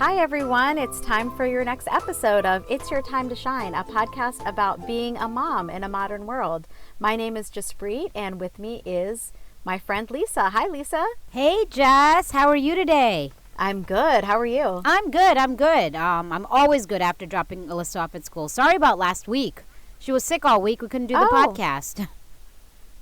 Hi, everyone. It's time for your next episode of It's Your Time to Shine, a podcast about being a mom in a modern world. My name is Juspreet, and with me is my friend Lisa. Hi, Lisa. Hey, Jess. How are you today? I'm good. How are you? I'm good. I'm always good after dropping Alyssa off at school. Sorry about last week. She was sick all week. We couldn't do the podcast.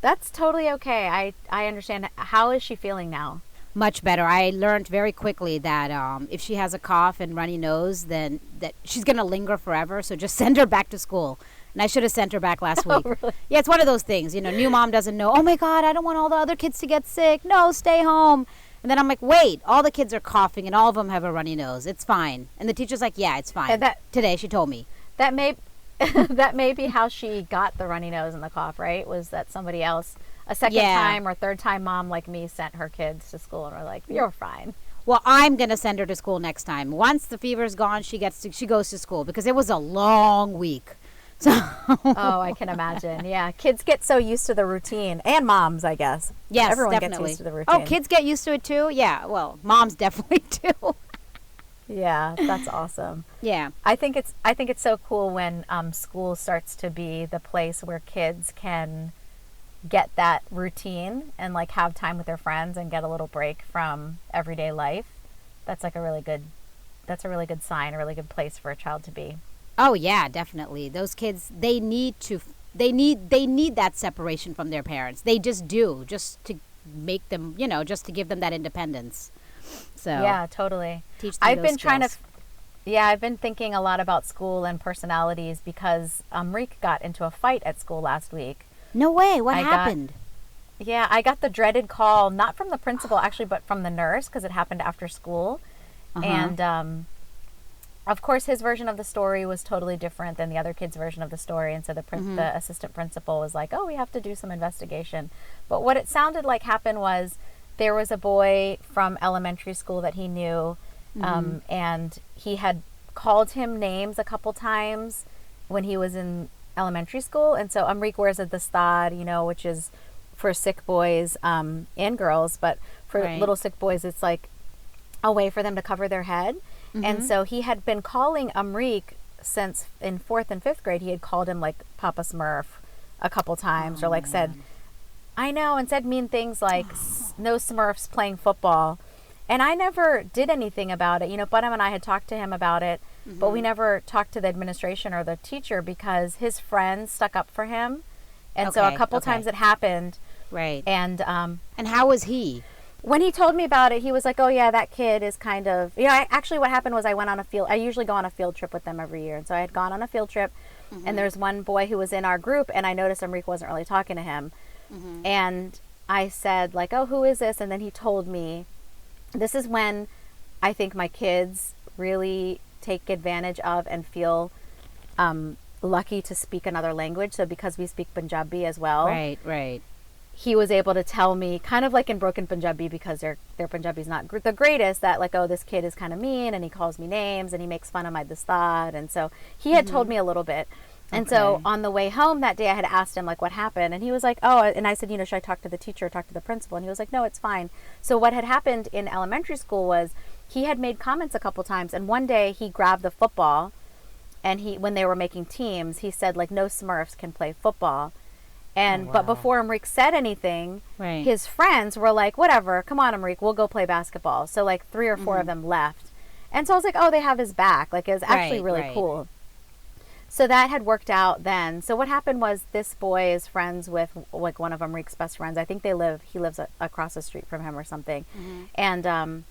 That's totally okay. I understand. How is she feeling now? Much better. I learned very quickly that if she has a cough and runny nose, then that she's going to linger forever. So just send her back to school. And I should have sent her back last week. Really? Yeah, it's one of those things. You know, new mom doesn't know, oh, my God, I don't want all the other kids to get sick. No, stay home. And then I'm like, wait, all the kids are coughing and all of them have a runny nose. It's fine. And the teacher's like, yeah, it's fine. Today she told me. That may be how she got the runny nose and the cough, right? Was that somebody else, a second time or third time mom like me, sent her kids to school and were like, you're fine. Well, I'm going to send her to school next time. Once the fever's gone, she goes to school because it was a long week. So Oh, I can imagine. Yeah, kids get so used to the routine, and moms, I guess. Yes, everyone definitely. gets used to the routine. Oh, kids get used to it too? Yeah, well, moms definitely do. Yeah, that's awesome. Yeah. I think it's so cool when school starts to be the place where kids can get that routine and like have time with their friends and get a little break from everyday life. That's a really good sign, a really good place for a child to be. Oh yeah, definitely. Those kids, they need that separation from their parents. They just do, just to make them, just to give them that independence. So yeah, totally. Teach them those skills. I've been thinking a lot about school and personalities because Reek got into a fight at school last week. No way. What happened? I got the dreaded call, not from the principal actually, but from the nurse, because it happened after school. Uh-huh. And of course, his version of the story was totally different than the other kid's version of the story. And so the assistant principal was like, oh, we have to do some investigation. But what it sounded like happened was there was a boy from elementary school that he knew, and he had called him names a couple times when he was in elementary school. And so Amrik wears a dastad, which is for sick boys and girls. But for little sick boys, it's like a way for them to cover their head. And so he had been calling Amrik since in 4th and 5th grade. He had called him like Papa Smurf a couple times, or like said, I know, and said mean things like no Smurfs playing football. And I never did anything about it. Budham and I had talked to him about it, but we never talked to the administration or the teacher because his friends stuck up for him. And so a couple times it happened. Right. And how was he? When he told me about it, he was like, oh, yeah, that kid is kind of... actually what happened was I usually go on a field trip with them every year. And so I had gone on a field trip, and there's one boy who was in our group, and I noticed Amrik wasn't really talking to him. And I said, like, oh, who is this? And then he told me, this is when I think my kids really take advantage of and feel lucky to speak another language. So because we speak Punjabi as well. Right. He was able to tell me, kind of like in broken Punjabi, because their Punjabi is not the greatest, that like, oh, this kid is kind of mean and he calls me names and he makes fun of my dastad. And so he had told me a little bit. And so on the way home that day, I had asked him like what happened. And he was like, oh, and I said, should I talk to the teacher or talk to the principal? And he was like, no, it's fine. So what had happened in elementary school was he had made comments a couple times. And one day he grabbed the football and when they were making teams, he said like, no Smurfs can play football. And but before Amrik said anything, his friends were like, whatever, come on, Amrik, we'll go play basketball. So like 3 or 4 of them left. And so I was like, oh, they have his back. Like, it was actually really cool. So that had worked out then. So what happened was this boy is friends with like one of Amrik's best friends. I think he lives across the street from him or something. And I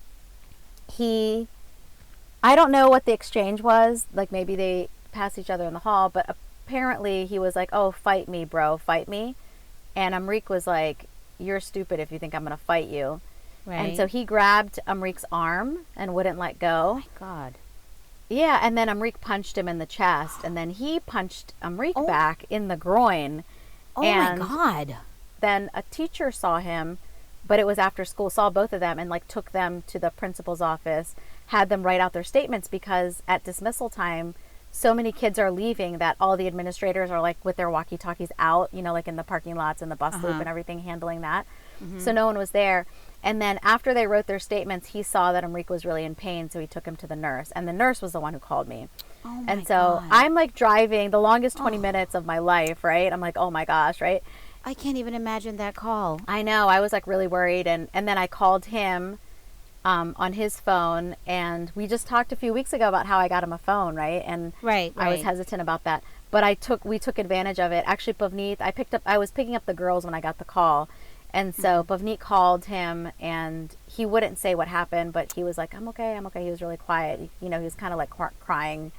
don't know what the exchange was. Like maybe they passed each other in the hall, but apparently he was like, oh, fight me, bro, fight me. And Amrik was like, you're stupid if you think I'm going to fight you. And so he grabbed Amrik's arm and wouldn't let go. Oh my God. Yeah, and then Amrik punched him in the chest, and then he punched Amrik back in the groin. Oh my God. Then a teacher saw him, but it was after school, saw both of them and like took them to the principal's office, had them write out their statements because at dismissal time, so many kids are leaving that all the administrators are like with their walkie-talkies out, like in the parking lots and the bus loop and everything, handling that. So no one was there. And then after they wrote their statements, he saw that Amrik was really in pain, so he took him to the nurse. And the nurse was the one who called me. Oh my and so God. I'm like driving the longest 20 minutes of my life, right? I'm like, oh my gosh, right? I can't even imagine that call. I know. I was like really worried. And then I called him on his phone. And we just talked a few weeks ago about how I got him a phone, right? And I was hesitant about that. But we took advantage of it. Actually, Pavneet, I was picking up the girls when I got the call. And so Pavneet called him, and he wouldn't say what happened, but he was like, I'm okay. He was really quiet. You know, he was kind of like crying,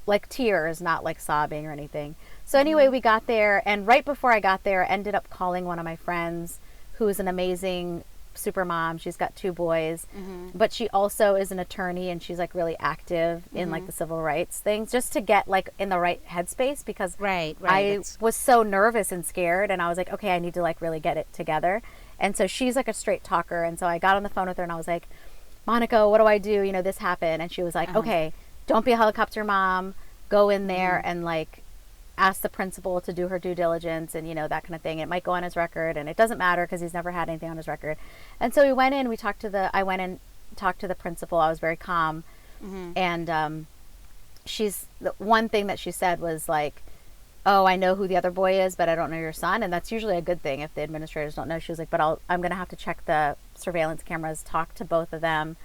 like tears, not like sobbing or anything. So anyway, we got there, and right before I got there, I ended up calling one of my friends who is an amazing super mom. She's got 2 boys, but she also is an attorney, and she's like really active in like the civil rights things, just to get like in the right headspace, because I was so nervous and scared, and I was like, okay, I need to like really get it together. And so she's like a straight talker, and so I got on the phone with her, and I was like, Monica, what do I do? You know, this happened. And she was like, okay, don't be a helicopter mom, go in there and like ask the principal to do her due diligence, and you know, that kind of thing. It might go on his record, and it doesn't matter because he's never had anything on his record. And so we went in, I went and talked to the principal. I was very calm. And the one thing that she said was like, oh, I know who the other boy is, but I don't know your son. And that's usually a good thing if the administrators don't know. She was like, but I'm going to have to check the surveillance cameras, talk to both of them,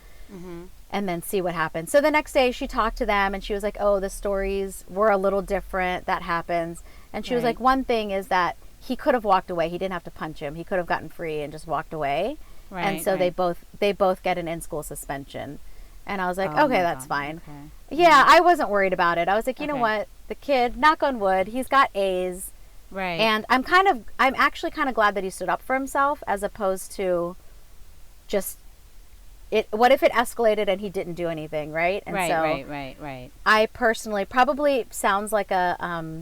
and then see what happens. So the next day she talked to them, and she was like, oh, the stories were a little different. That happens. And she was like, one thing is that he could have walked away. He didn't have to punch him. He could have gotten free and just walked away. And so they both get an in-school suspension. And I was like, okay, that's fine. Okay. Yeah, I wasn't worried about it. I was like, you know what? The kid, knock on wood, he's got A's. Right. And I'm actually kind of glad that he stood up for himself, as opposed to just what if it escalated and he didn't do anything, right? And right. I personally probably sounds like a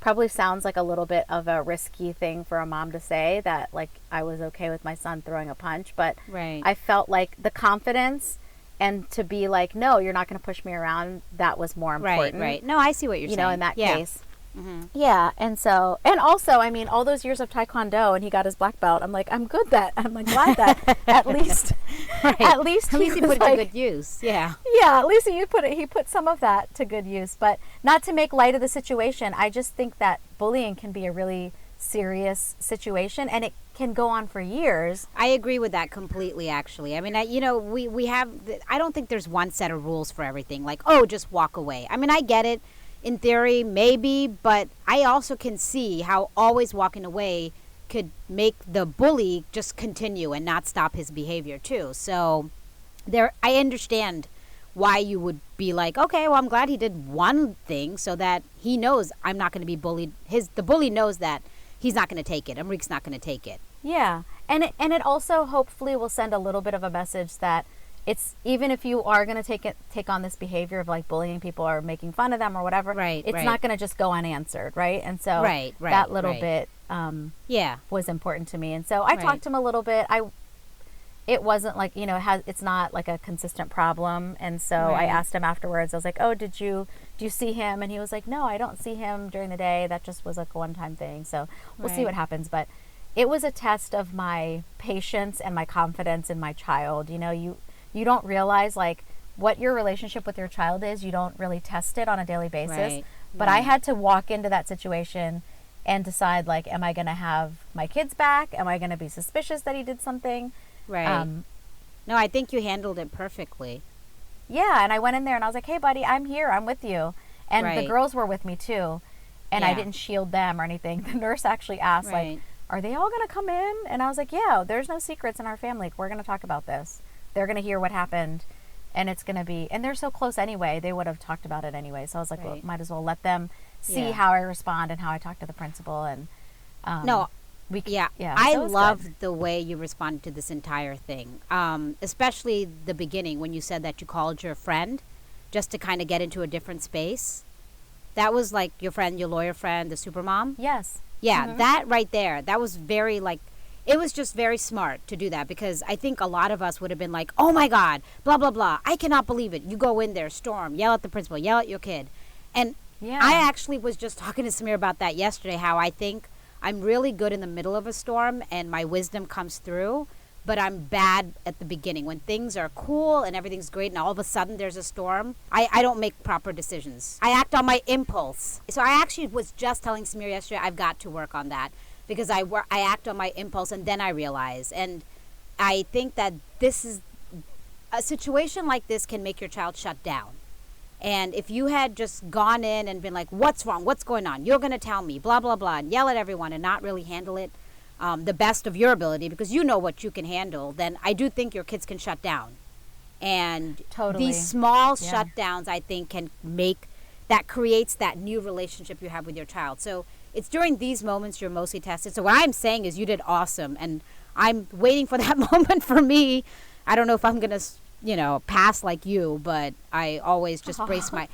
little bit of a risky thing for a mom to say, that like I was okay with my son throwing a punch, but I felt like the confidence and to be like, no, you're not going to push me around, that was more important. Right. No, I see what you're saying. You know, in that case. Yeah, and also, I mean, all those years of Taekwondo, and he got his black belt. I'm like, I'm like glad that at least he put it to good use. Yeah. Yeah, at least he put some of that to good use. But not to make light of the situation, I just think that bullying can be a really serious situation, and it can go on for years. I agree with that completely, actually. I mean, we have, I don't think there's one set of rules for everything. Like, oh, just walk away. I mean, I get it. In theory, maybe, but I also can see how always walking away could make the bully just continue and not stop his behavior too. So I understand why you would be like, okay, well, I'm glad he did one thing so that he knows I'm not going to be bullied. The bully knows that he's not going to take it. Amrik's not going to take it. Yeah. And it also hopefully will send a little bit of a message that it's, even if you are going to take on this behavior of like bullying people or making fun of them or whatever, it's not going to just go unanswered, right? And so that little bit was important to me. And so I talked to him a little bit. It wasn't like, you know, it's not like a consistent problem. And so I asked him afterwards, I was like, oh, do you see him? And he was like, no, I don't see him during the day. That just was like a one-time thing. So we'll see what happens. But it was a test of my patience and my confidence in my child. You know, you don't realize like what your relationship with your child is. You don't really test it on a daily basis. But I had to walk into that situation and decide, like, am I going to have my kids back? Am I going to be suspicious that he did something? No, I think you handled it perfectly. Yeah, and I went in there and I was like, hey, buddy, I'm here. I'm with you. And the girls were with me too. And I didn't shield them or anything. The nurse actually asked, like, are they all going to come in? And I was like, yeah, there's no secrets in our family. We're going to talk about this. They're going to hear what happened, and it's going to be, and they're so close anyway, they would have talked about it anyway. So I was like, well, might as well let them see how I respond and how I talk to the principal. And I loved the way you responded to this entire thing, especially the beginning when you said that you called your friend just to kind of get into a different space. That was like your friend, your lawyer friend, the supermom? Yes. Yeah, that right there, that was very like, it was just very smart to do that, because I think a lot of us would have been like, oh my God, blah, blah, blah. I cannot believe it. You go in there, storm, yell at the principal, yell at your kid. And I actually was just talking to Samir about that yesterday, how I think I'm really good in the middle of a storm and my wisdom comes through, but I'm bad at the beginning. When things are cool and everything's great and all of a sudden there's a storm, I don't make proper decisions. I act on my impulse. So I actually was just telling Samir yesterday, I've got to work on that because I act on my impulse and then I realize. And I think that this is a situation like this can make your child shut down. And if you had just gone in and been like, what's wrong? What's going on? You're going to tell me, blah, blah, blah, and yell at everyone and not really handle it the best of your ability because you know what you can handle, then I do think your kids can shut down. And these small shutdowns, I think, can make that creates that new relationship you have with your child. So it's during these moments you're mostly tested. So what I'm saying is you did awesome. And I'm waiting for that moment for me. I don't know if I'm going to, pass like you, but I always just I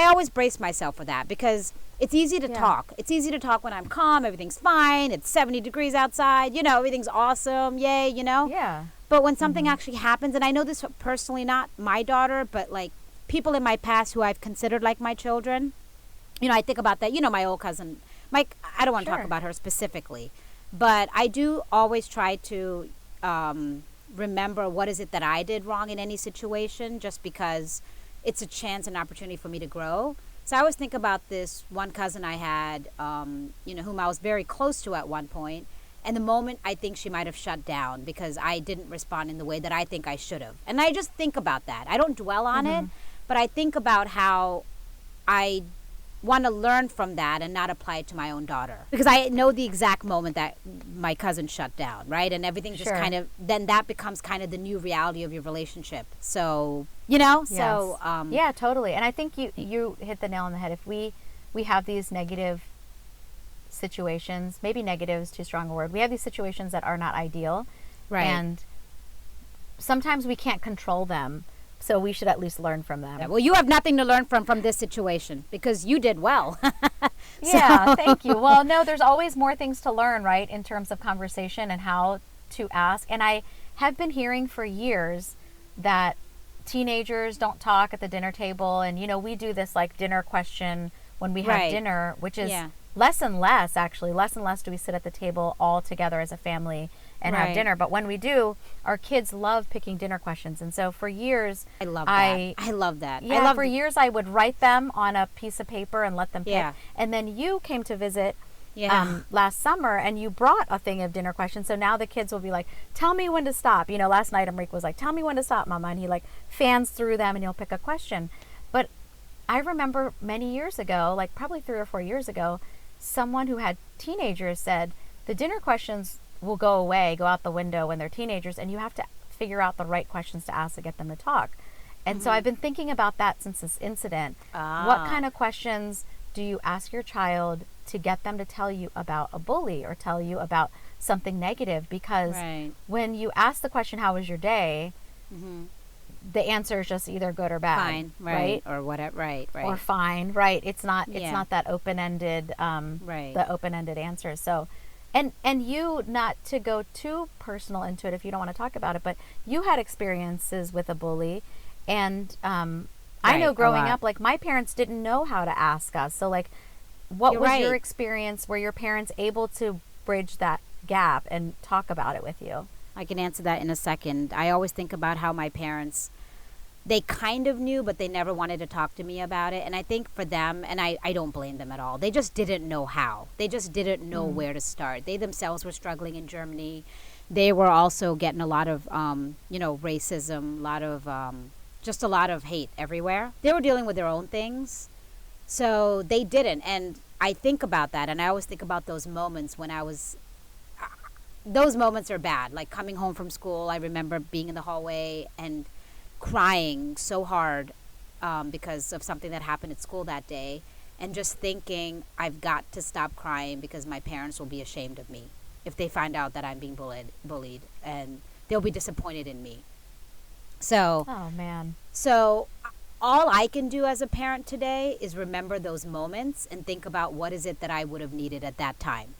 always brace myself for that because it's easy to talk. It's easy to talk when I'm calm, everything's fine, it's 70 degrees outside, everything's awesome, yay, Yeah. But when something actually happens, and I know this personally, not my daughter, but like people in my past who I've considered like my children, I think about that, my old cousin, Mike, I don't want to talk about her specifically, but I do always try to remember what is it that I did wrong in any situation just because it's a chance and opportunity for me to grow. So I always think about this one cousin I had, whom I was very close to at one point, and the moment I think she might have shut down because I didn't respond in the way that I think I should have. And I just think about that. I don't dwell on it, but I think about how I want to learn from that and not apply it to my own daughter. Because I know the exact moment that my cousin shut down, right? And everything just kind of, then that becomes kind of the new reality of your relationship. So, Yes. so. Yeah, totally. And I think you hit the nail on the head. If we have these negative situations, maybe negative is too strong a word. We have these situations that are not ideal. Right. And sometimes we can't control them. So we should at least learn from them. Yeah, well, you have nothing to learn from this situation because you did well. Yeah, thank you. Well, no, there's always more things to learn, right, in terms of conversation and how to ask. And I have been hearing for years that teenagers don't talk at the dinner table. And, we do this like dinner question when we have dinner, which is less and less, actually. Less and less do we sit at the table all together as a family and have dinner. But when we do, our kids love picking dinner questions. And so for years, I love that. Yeah, for years I would write them on a piece of paper and let them pick. Yeah. And then you came to visit last summer and you brought a thing of dinner questions. So now the kids will be like, tell me when to stop. Last night Amrik was like, tell me when to stop, Mama. And he like fans through them and he'll pick a question. But I remember many years ago, like probably 3 or 4 years ago, someone who had teenagers said the dinner questions will go out the window when they're teenagers, and you have to figure out the right questions to ask to get them to talk. And so I've been thinking about that since this incident. What kind of questions do you ask your child to get them to tell you about a bully or tell you about something negative? Because when you ask the question, how was your day? The answer is just either good or bad. Fine, right? Or whatever, right. Or fine, right. It's not that open-ended, the open-ended answers. So, and you, not to go too personal into it if you don't want to talk about it, but you had experiences with a bully. And I know growing up, like my parents didn't know how to ask us. So like, what was your experience? Were your parents able to bridge that gap and talk about it with you? I can answer that in a second. I always think about how my parents, they kind of knew, but they never wanted to talk to me about it. And I think for them, and I don't blame them at all, they just didn't know how. They just didn't know where to start. They themselves were struggling in Germany. They were also getting a lot of, racism, just a lot of hate everywhere. They were dealing with their own things. So they didn't. And I think about that. And I always think about those moments when those moments are bad. Like coming home from school, I remember being in the hallway and crying so hard because of something that happened at school that day, and just thinking, I've got to stop crying because my parents will be ashamed of me if they find out that I'm being bullied, and they'll be disappointed in me. So, oh man. So all I can do as a parent today is remember those moments and think about what is it that I would have needed at that time.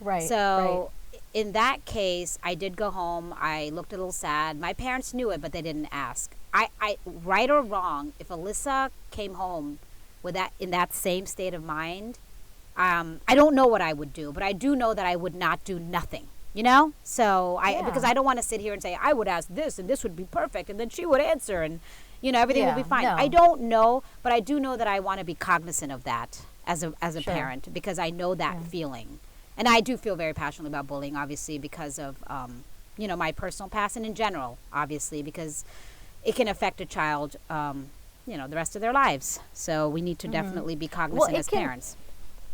Right. So in that case, I did go home. I looked a little sad. My parents knew it, but they didn't ask. I right or wrong, if Alyssa came home with that in that same state of mind, I don't know what I would do, but I do know that I would not do nothing. You know? So because I don't want to sit here and say I would ask this and this would be perfect and then she would answer and everything will be fine. No. I don't know, but I do know that I want to be cognizant of that as a parent, because I know that feeling. And I do feel very passionately about bullying, obviously, because of my personal past, and in general, obviously, because it can affect a child the rest of their lives. So we need to definitely be cognizant as parents.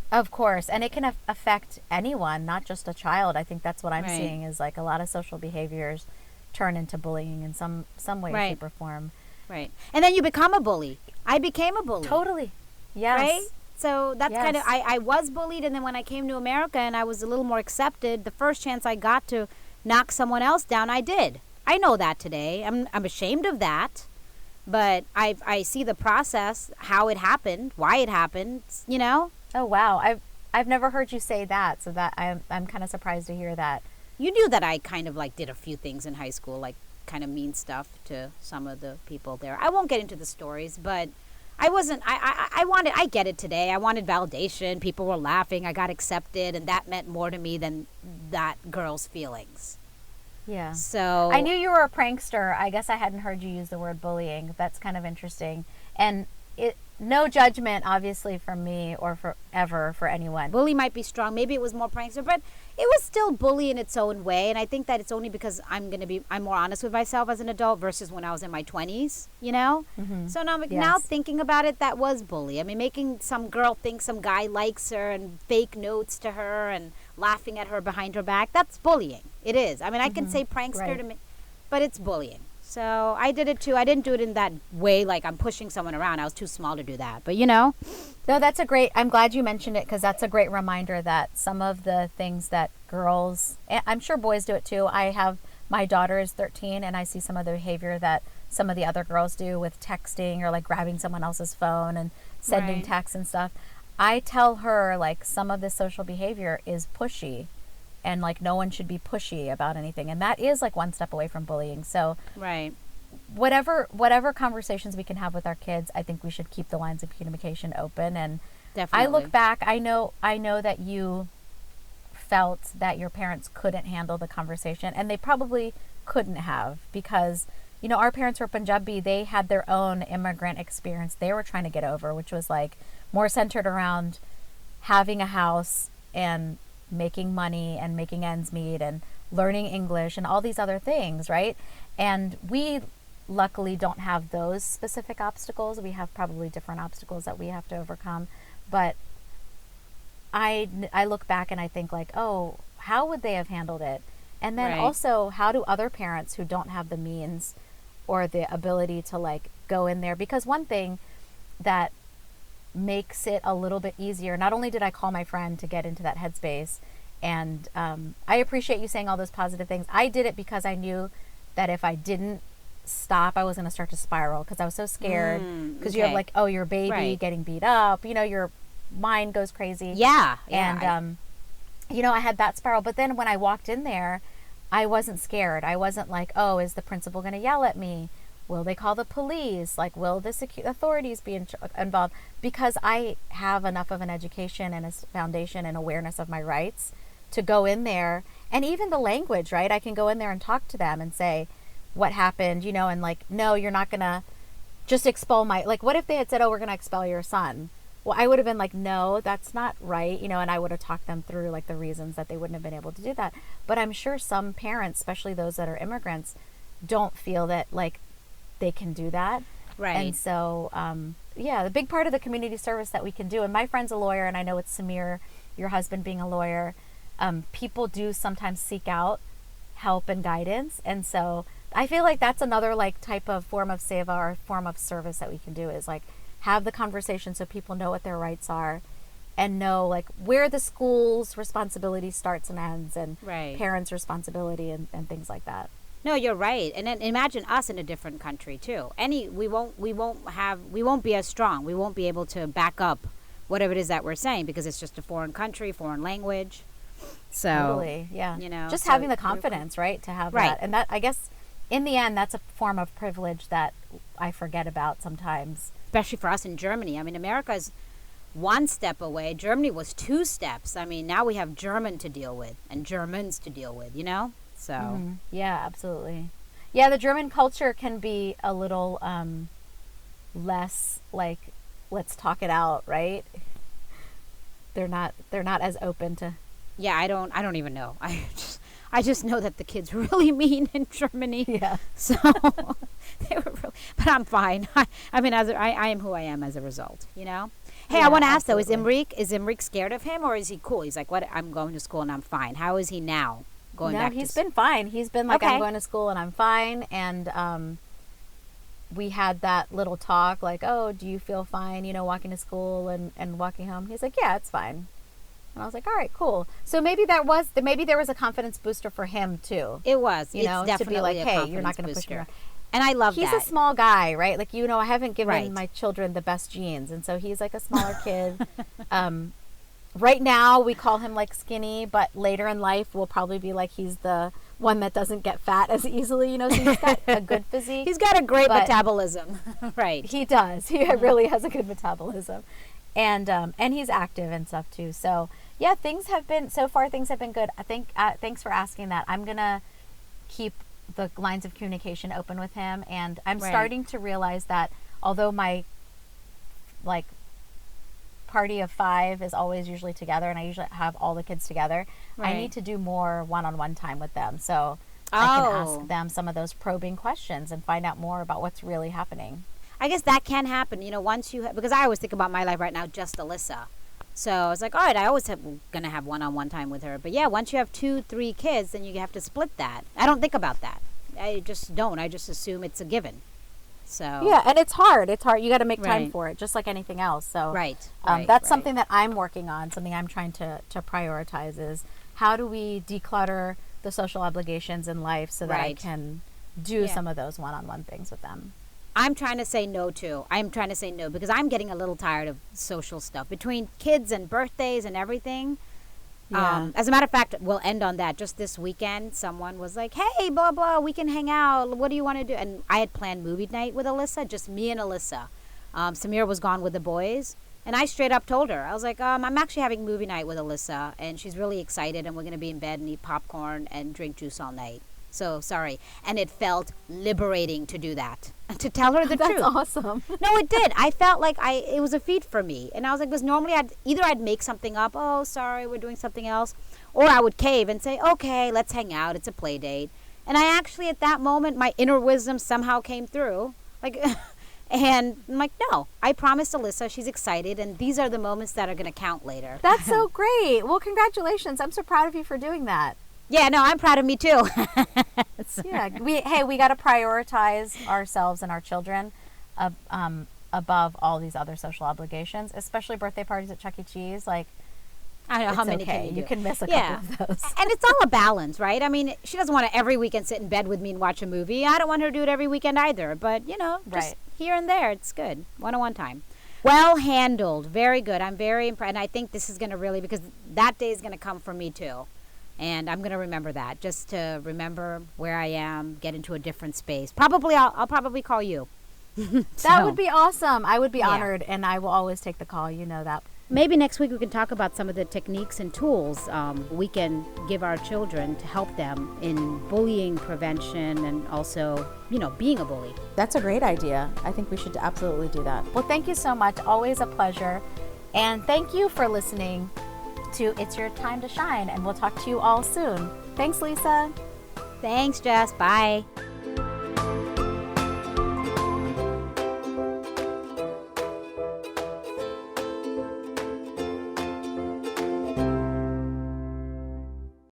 Of course. And it can affect anyone, not just a child. I think that's what I'm seeing is like a lot of social behaviors turn into bullying in some way, shape, or form. Right. And then you become a bully. I became a bully. Totally. Yes. Right? So that's kind of, I was bullied, and then when I came to America and I was a little more accepted, the first chance I got to knock someone else down, I did. I know that today. I'm ashamed of that. But I see the process, how it happened, why it happened, Oh wow, I've never heard you say that, so that I'm kind of surprised to hear that. You knew that I kind of like did a few things in high school, like kind of mean stuff to some of the people there. I won't get into the stories, but I wasn't. I get it today. I wanted validation. People were laughing. I got accepted, and that meant more to me than that girl's feelings. Yeah. So I knew you were a prankster. I guess I hadn't heard you use the word bullying. That's kind of interesting. And no judgment, obviously, from me or for anyone. Bully might be strong. Maybe it was more prankster, but it was still bully in its own way. And I think that it's only because I'm more honest with myself as an adult versus when I was in my 20s, Mm-hmm. So now thinking about it, that was bully. I mean, making some girl think some guy likes her and fake notes to her and laughing at her behind her back, that's bullying. It is. I mean, I can say prankster to me, but it's bullying. So I did it too. I didn't do it in that way, like I'm pushing someone around. I was too small to do that. But No, I'm glad you mentioned it, because that's a great reminder that some of the things that girls, I'm sure boys do it too. My daughter is 13, and I see some of the behavior that some of the other girls do with texting or like grabbing someone else's phone and sending texts and stuff. I tell her like some of this social behavior is pushy. And like no one should be pushy about anything, and that is like one step away from bullying. So whatever conversations we can have with our kids, I think we should keep the lines of communication open. And definitely, I look back, I know that you felt that your parents couldn't handle the conversation, and they probably couldn't have, because our parents were Punjabi. They had their own immigrant experience they were trying to get over, which was like more centered around having a house and making money and making ends meet and learning English and all these other things, right? And we luckily don't have those specific obstacles. We have probably different obstacles that we have to overcome. But I look back and I think like, oh, how would they have handled it? And then also, how do other parents who don't have the means or the ability to like go in there? Because one thing that makes it a little bit easier. Not only did I call my friend to get into that headspace, and I appreciate you saying all those positive things. I did it because I knew that if I didn't stop, I was going to start to spiral, because I was so scared, because you have like, oh, your baby getting beat up, your mind goes crazy. And I had that spiral. But then when I walked in there, I wasn't scared. I wasn't like, oh, is the principal going to yell at me? Will they call the police? Like, will the authorities be involved? Because I have enough of an education and a foundation and awareness of my rights to go in there. And even the language, right? I can go in there and talk to them and say what happened, and like, no, you're not going to just expel like, what if they had said, oh, we're going to expel your son? Well, I would have been like, no, that's not right, and I would have talked them through like the reasons that they wouldn't have been able to do that. But I'm sure some parents, especially those that are immigrants, don't feel that like they can do that. And so, the big part of the community service that we can do, and my friend's a lawyer, and I know it's Samir, your husband being a lawyer, people do sometimes seek out help and guidance. And so I feel like that's another like type of form of seva or form of service that we can do, is like have the conversation so people know what their rights are and know like where the school's responsibility starts and ends, and parents' responsibility and things like that. No, you're right. And then imagine us in a different country too. We won't be as strong. We won't be able to back up whatever it is that we're saying, because it's just a foreign country, foreign language. So totally, just having the confidence, right, to have that. And that, I guess, in the end, that's a form of privilege that I forget about sometimes. Especially for us in Germany. I mean, America is one step away. Germany was 2 steps. I mean, now we have German to deal with and Germans to deal with, So. Yeah, absolutely. Yeah, the German culture can be a little less like, let's talk it out, right? They're not as open to. Yeah, I don't even know. I just know that the kids were really mean in Germany. Yeah. So they were really, but I'm fine. I mean, I am who I am as a result, Hey, yeah, I want to ask though, is Imric scared of him, or is he cool? He's like, what? I'm going to school and I'm fine. How is he now? He's been fine. He's been like, I'm going to school and I'm fine. And we had that little talk like, oh, do you feel fine, walking to school and walking home? He's like, yeah, it's fine. And I was like, all right, cool. So maybe there was a confidence booster for him too. It was, to be like, hey, you're not going to push me around. And I love that. He's a small guy, right? Like, I haven't given my children the best genes. And so he's like a smaller kid. Right now, we call him like skinny, but later in life, we'll probably be like he's the one that doesn't get fat as easily, So he's got a good physique. He's got a great metabolism, right? He does. He really has a good metabolism, and he's active and stuff too. So yeah, things have been good. I think. Thanks for asking that. I'm gonna keep the lines of communication open with him, and I'm starting to realize that although my party of 5 is always usually together, and I usually have all the kids together. I need to do more one-on-one time with them, so I can ask them some of those probing questions and find out more about what's really happening. I guess that can happen, once you because I always think about my life right now, just Alyssa. So I was like, all right, I always gonna have one-on-one time with her. But yeah, once you have 2-3 kids, then you have to split that. I don't think about that. I just don't. I just assume it's a given. So yeah, and it's hard. You got to make time for it, just like anything else. So that's something that I'm working on. Something I'm trying to prioritize is how do we declutter the social obligations in life so that I can do some of those one-on-one things with them. I'm trying to say no too. I'm trying to say no because I'm getting a little tired of social stuff between kids and birthdays and everything. Yeah. As a matter of fact, we'll end on that. Just this weekend, someone was like, hey, blah, blah, we can hang out. What do you want to do? And I had planned movie night with Alyssa, just me and Alyssa. Samir was gone with the boys. And I straight up told her, I was like, I'm actually having movie night with Alyssa. And she's really excited. And we're going to be in bed and eat popcorn and drink juice all night. So, sorry. And it felt liberating to do that. To tell her the truth. That's awesome. No, it did. I felt like it was a feat for me. And I was like, because normally I'd make something up. Oh, sorry, we're doing something else. Or I would cave and say, okay, let's hang out. It's a play date. And I actually, at that moment, my inner wisdom somehow came through. Like, and I'm like, no, I promised Alyssa, she's excited. And these are the moments that are going to count later. That's so great. Well, congratulations. I'm so proud of you for doing that. Yeah, no, I'm proud of me too. Yeah, we got to prioritize ourselves and our children above all these other social obligations, especially birthday parties at Chuck E. Cheese. Like, I don't know how many you can miss a couple of those. And it's all a balance, right? I mean, she doesn't want to every weekend sit in bed with me and watch a movie. I don't want her to do it every weekend either. But, just here and there, it's good. One-on-one time. Well handled. Very good. I'm very impressed. And I think this is going to really, because that day is going to come for me too. And I'm going to remember that, just to remember where I am, get into a different space. Probably, I'll probably call you. That would be awesome. I would be honored, and I will always take the call. You know that. Maybe next week we can talk about some of the techniques and tools we can give our children to help them in bullying prevention and also, being a bully. That's a great idea. I think we should absolutely do that. Well, thank you so much. Always a pleasure. And thank you for listening to It's Your Time to Shine, and we'll talk to you all soon. Thanks, Lisa. Thanks, Jess. Bye.